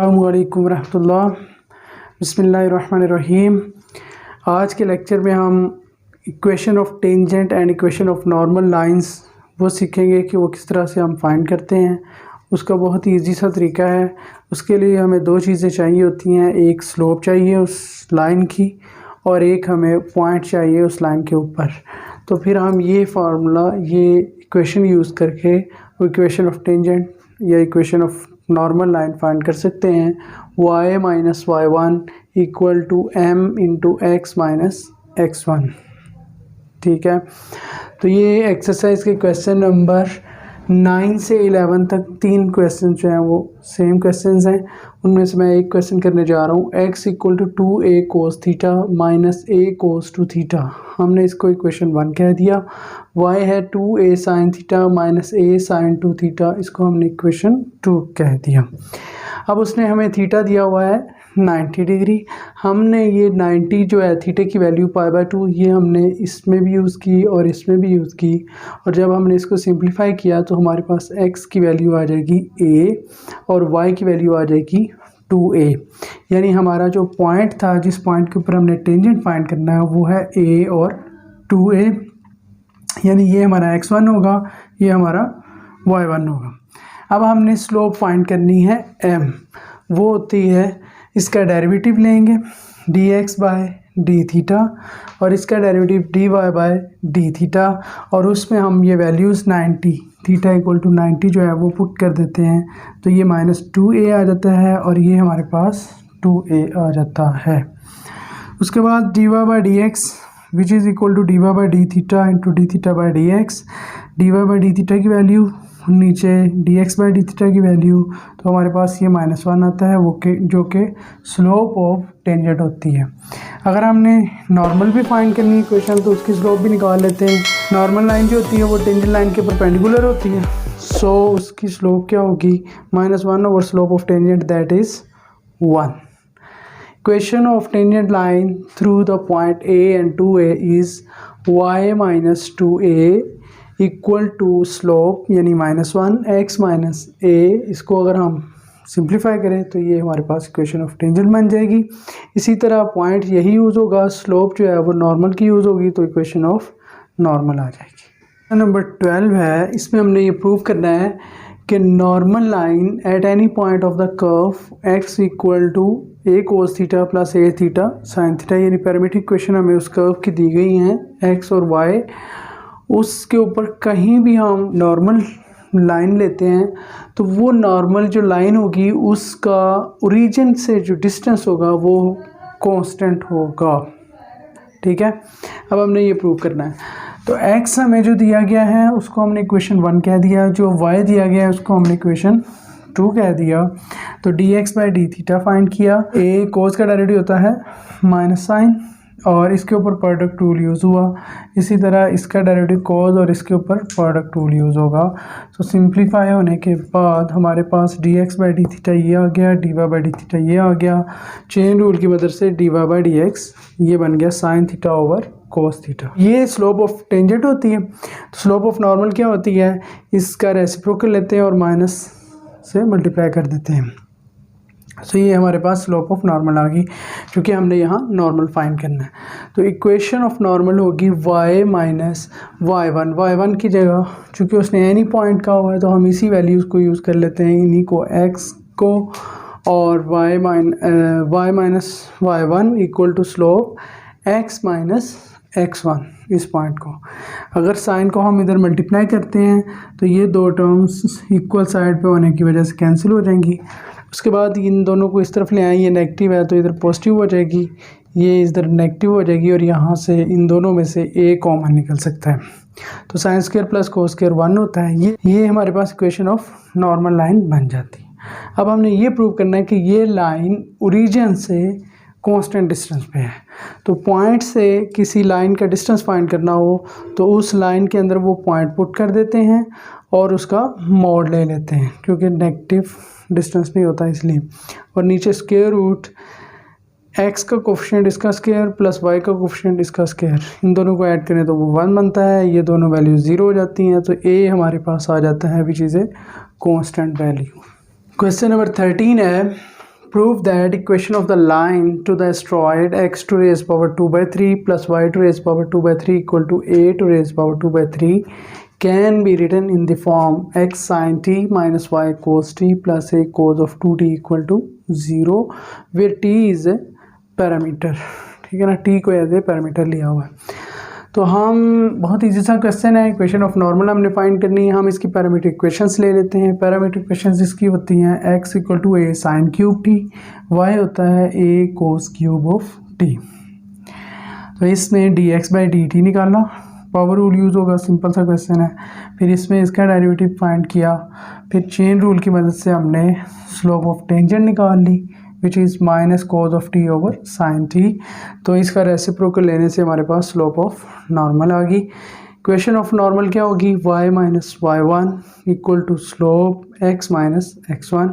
अस्सलामुअलैकुम रहमतुल्लाह। बिस्मिल्लाहिर्रहमानिर्रहीम। आज के लेक्चर में हम equation of tangent and equation of normal lines वो सीखेंगे कि वो किस तरह से हम फाइंड करते हैं। उसका बहुत ही ईजी सा तरीका है। उसके लिए हमें दो चीज़ें चाहिए होती हैं, एक स्लोप चाहिए उस लाइन की और एक हमें पॉइंट चाहिए उस लाइन के ऊपर। तो फिर हम ये फार्मूला, ये इक्वेशन यूज़ करके इक्वेशन ऑफ टेंजेंट या equation of normal line find कर सकते हैं। y minus y1 equal to m into X minus x1। ठीक है, तो ये एक्सरसाइज के क्वेश्चन नंबर 9 से 11 तक तीन क्वेश्चन जो हैं वो सेम क्वेश्चंस हैं। उनमें से मैं एक क्वेश्चन करने जा रहा हूँ। x equal to 2a cos theta minus a cos two theta, हमने इसको इक्वेशन 1 कह दिया। y है 2a sine theta minus a sine two theta, इसको हमने इक्वेशन 2 कह दिया। अब उसने हमें थीटा दिया हुआ है 90 डिग्री। हमने ये 90 जो है थीटे की वैल्यू π/2 ये हमने इसमें भी यूज़ की और इसमें भी यूज़ की, और जब हमने इसको सिंप्लीफाई किया तो हमारे पास x की वैल्यू आ जाएगी a और y की वैल्यू आ जाएगी 2a। यानी हमारा जो पॉइंट था, जिस पॉइंट के ऊपर हमने टेंजेंट फाइंड करना है, वो है a और 2a। यानी ये हमारा x1 होगा, ये हमारा y1 होगा। अब हमने स्लोप फाइंड करनी है m, वो होती है, इसका डेरिवेटिव लेंगे dx बाय डी थीटा और इसका derivative dy by D theta, और उसमें हम ये वैल्यूज़ 90 थीटा इक्वल टू 90 जो है वो पुट कर देते हैं। तो ये माइनस 2a आ जाता है और ये हमारे पास 2a आ जाता है। उसके बाद dy by D X which is equal to dy by D theta into D theta by D X. D by D theta की वैल्यू नीचे dx बाई डी थीटा की वैल्यू, तो हमारे पास ये -1 आता है, वो के जो कि स्लोप ऑफ टेंजेंट होती है। अगर हमने नॉर्मल भी फाइंड करनी है इक्वेशन तो उसकी स्लोप भी निकाल लेते हैं। नॉर्मल लाइन जो होती है वो टेंजेंट लाइन के परपेंडिकुलर होती है, सो उसकी स्लोप क्या होगी, -1 over slope of tangent, that is 1। Equation of tangent line through the point a and 2a is y minus 2a equal to slope यानी -1 x माइनस a। इसको अगर हम सिंप्लीफाई करें तो ये हमारे पास इक्वेशन ऑफ टेंजेंट बन जाएगी। इसी तरह पॉइंट यही यूज़ होगा, स्लोप जो है वो नॉर्मल की यूज़ होगी, तो इक्वेशन ऑफ नॉर्मल आ जाएगी। नंबर 12 है, इसमें हमने ये प्रूव करना है कि normal line at any point of the curve x equal to a cos theta plus a theta sine theta, यानी पैरामीट्रिक इक्वेशन हमें उस कर्व की दी गई हैं x और y, उसके ऊपर कहीं भी हम नॉर्मल लाइन लेते हैं तो वो नॉर्मल जो लाइन होगी उसका ओरिजिन से जो डिस्टेंस होगा वो कांस्टेंट होगा। ठीक है, अब हमने ये प्रूव करना है। तो x हमें जो दिया गया है उसको हमने इक्वेशन 1 कह दिया, जो y दिया गया है उसको हमने इक्वेशन 2 कह दिया। तो dx by D theta find किया, a कोस का डायरेक्टिव होता है माइनस साइन और इसके ऊपर प्रोडक्ट रूल यूज़ हुआ। इसी तरह इसका डेरिवेटिव कॉस और इसके ऊपर प्रोडक्ट रूल यूज़ होगा। तो सिंप्लीफाई होने के बाद हमारे पास dx बाई डी थीटा ये आ गया, dy बाई डी थीटा ये आ गया। चेन रूल की मदद से dy बाई डी एक्स ये बन गया sine theta over cos theta. ये स्लोप ऑफ टेंजेंट होती है। तो स्लोप ऑफ नॉर्मल क्या होती है, इसका रेसिप्रोकल लेते हैं और माइनस से मल्टीप्लाई कर देते हैं। सो ये हमारे पास स्लोप ऑफ नॉर्मल आ गई, क्योंकि हमने यहाँ नॉर्मल फाइंड करना है। तो इक्वेशन ऑफ नॉर्मल होगी y माइनस y1 की जगह, चूँकि उसने एनी पॉइंट का हुआ है तो हम इसी वैल्यूज़ को यूज़ कर लेते हैं, इन्हीं को x को, और y minus y1 equal to slope x minus x1 इस पॉइंट को। अगर साइन को हम इधर मल्टीप्लाई करते हैं तो ये दो टर्म्स इक्वल साइड पे होने की वजह से कैंसिल हो जाएंगी। उसके बाद इन दोनों को इस तरफ ले आए, ये नेगेटिव है तो इधर पॉजिटिव हो जाएगी, ये इधर नेगेटिव हो जाएगी, और यहाँ से इन दोनों में से a कॉमन निकल सकता है। तो sine square plus cos square 1 होता है। ये हमारे पास इक्वेशन ऑफ नॉर्मल लाइन बन जाती है। अब हमने ये प्रूव करना है कि ये लाइन ओरिजिन से कांस्टेंट डिस्टेंस पे है। तो पॉइंट से किसी लाइन का डिस्टेंस फाइंड करना हो तो उस लाइन के अंदर वो पॉइंट पुट कर देते हैं और उसका मॉड ले लेते हैं, क्योंकि नेगेटिव डिस्टेंस नहीं होता इसलिए। और नीचे स्क्वायर रूट x का कोफिशिएंट इसका स्क्वायर प्लस y का कोफिशिएंट इसका स्क्वायर, इन दोनों को ऐड करें तो वो 1 बनता है। ये दोनों वैल्यू 0 हो जाती हैं, तो a हमारे पास आ जाता है which is a constant value. Question number 13 है, prove that equation of the line to the asteroid x to raise power 2 by 3 plus y to raise power 2 by 3 equal to a to raise power 2 by 3 can be written in the form x sin t minus y cos t plus a cos of 2t equal to 0 where t is a parameter. ठीक है ना, t को as a parameter लिया हुआ है। तो हम बहुत ईजी सा क्वेश्चन है, इक्वेशन ऑफ नॉर्मल हमने फाइंड करनी है। हम इसकी पैरामीट्रिक इक्वेशंस ले लेते हैं। पैरामीट्रिक इक्वेशंस इसकी होती हैं x equal to a sine cube t, y होता है a cos cube of t। तो इसमें dx बाई dt निकाला, पावर रूल यूज़ होगा, सिंपल सा क्वेश्चन है। फिर इसमें इसका डेरिवेटिव फाइंड किया, फिर चेन रूल की मदद से हमने स्लोप ऑफ टेंजेंट निकाल ली which is minus cos of t over sine t. तो इसका रेसिप्रोकल लेने से हमारे पास स्लोप ऑफ नॉर्मल आ गई। इक्वेशन ऑफ नॉर्मल क्या होगी, y minus y one equal to slope x minus x1।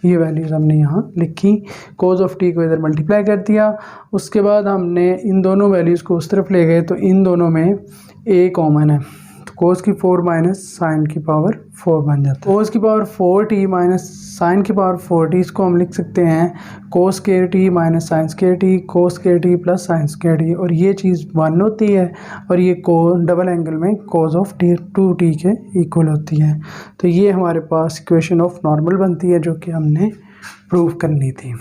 ये वैल्यूज़ हमने यहाँ लिखी, कोस ऑफ टी को इधर मल्टीप्लाई कर दिया। उसके बाद हमने इन दोनों वैल्यूज़ को उस तरफ ले गए तो इन दोनों में a कॉमन है, तो कोस की 4 माइनस साइन की पावर 4 बन जाता है। कोस की पावर 4t माइनस साइन की पावर 4t, इसको हम लिख सकते हैं cos square T minus sine square T, cos square T plus sine square T, और ये चीज़ 1 होती है और ये को डबल एंगल में कोस ऑफ टी 2t के इक्वल होती है। तो ये हमारे पास इक्वेशन ऑफ नॉर्मल बनती है जो कि हमने प्रूव करनी थी।